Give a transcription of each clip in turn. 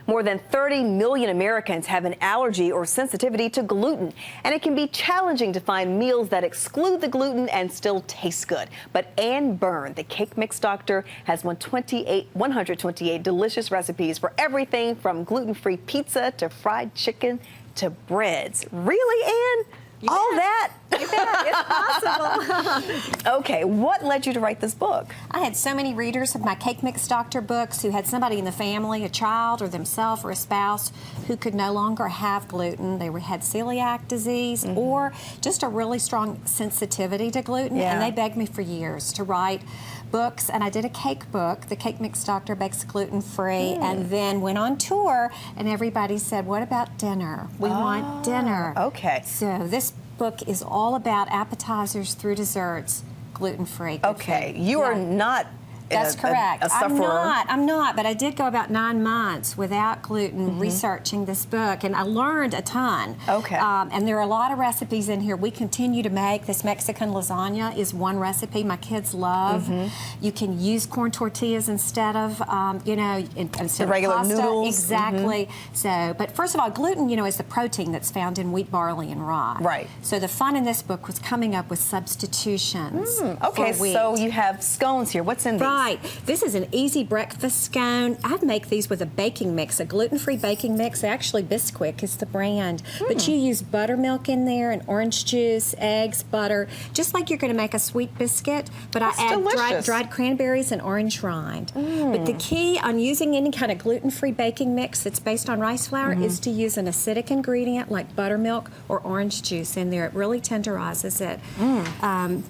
More than 30 million Americans have an allergy or sensitivity to gluten, and it can be challenging to find meals that exclude the gluten and still taste good. But Byrn, the cake mix doctor, has 128 delicious recipes for everything from gluten-free pizza to fried chicken to breads. Really, Ann? You All bet. that? You bet. It's possible. Okay, what led you to write this book? I had so many readers of my Cake Mix Doctor books who had somebody in the family, a child or themselves or a spouse, who could no longer have gluten. They had celiac disease or just a really strong sensitivity to gluten, and they begged me for years to write books, and I did a cake book, The Cake Mix Doctor Bakes Gluten-Free, and then went on tour, and everybody said, what about dinner? We want dinner. Okay. So this book is all about appetizers through desserts, gluten-free. Okay, you are not That's correct. a sufferer. I'm not, but I did go about 9 months without gluten researching this book, and I learned a ton. Okay. And there are a lot of recipes in here we continue to make. This Mexican lasagna is one recipe my kids love. You can use corn tortillas instead of, instead of regular pasta. noodles. Exactly. So, but first of all, gluten, is the protein that's found in wheat, barley, and rye. Right. So the fun in this book was coming up with substitutions. Okay, for wheat. so you have scones here. What's in these? Right. This is an easy breakfast scone. I make these with a baking mix, a gluten-free baking mix. Actually, Bisquick is the brand. But you use buttermilk in there and orange juice, eggs, butter, just like you're going to make a sweet biscuit. But That's I add delicious. dried cranberries and orange rind. But the key on using any kind of gluten-free baking mix that's based on rice flour is to use an acidic ingredient like buttermilk or orange juice in there. It really tenderizes it.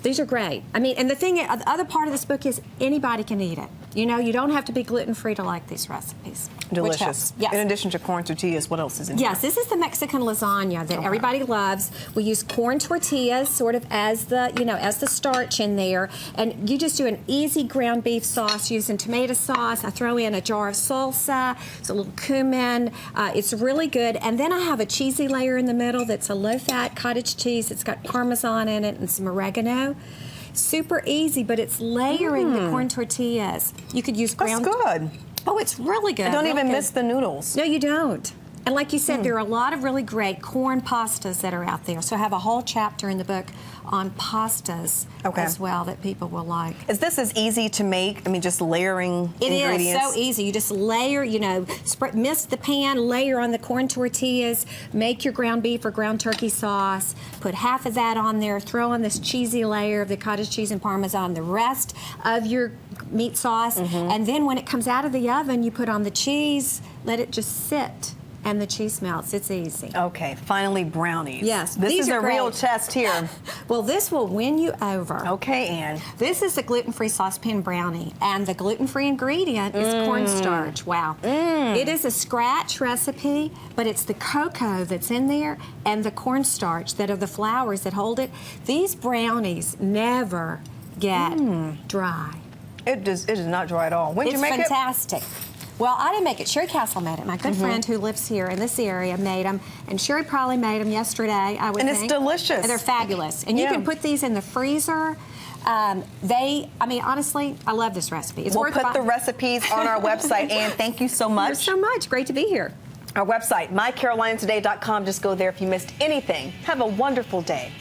These are great. I mean, and the other part of this book is anybody can eat it. You don't have to be gluten-free to like these recipes. Delicious. Yes. In addition to corn tortillas, what else is in here? Yes, this is the Mexican lasagna that everybody loves. We use corn tortillas sort of as the, as the starch in there. And you just do an easy ground beef sauce using tomato sauce. I throw in a jar of salsa, it's a little cumin. It's really good. And then I have a cheesy layer in the middle that's a low-fat cottage cheese. It's got Parmesan in it and some oregano. Super easy, but it's layering the corn tortillas. You could use ground. That's good. Oh, it's really good. I don't even miss the noodles. No, you don't. And like you said, there are a lot of really great corn pastas that are out there. So I have a whole chapter in the book on pastas as well that people will like. Is this as easy to make? I mean, just layering ingredients? It is so easy. You just layer, mist the pan, layer on the corn tortillas, make your ground beef or ground turkey sauce, put half of that on there, throw on this cheesy layer of the cottage cheese and Parmesan, the rest of your meat sauce, and then when it comes out of the oven, you put on the cheese, let it just sit. And the cheese melts. It's easy. Okay, finally brownies. Yes, this these is are a real great. test here. Well, this will win you over. Okay, Ann. This is the gluten-free saucepan brownie, and the gluten-free ingredient is cornstarch. Wow. It is a scratch recipe, but it's the cocoa that's in there and the cornstarch that are the flours that hold it. These brownies never get dry. It is not dry at all. When did you make It's fantastic. Well, I didn't make it. Sherry Castle made it. My good friend who lives here in this area made them, and Sherry probably made them yesterday, I would think. And it's delicious. And they're fabulous. And you can put these in the freezer. I mean, honestly, I love this recipe. It's we'll put the recipes on our website, Ann. Thank you so much. Thank you so much. Great to be here. Our website, mycarolinatoday.com. Just go there if you missed anything. Have a wonderful day.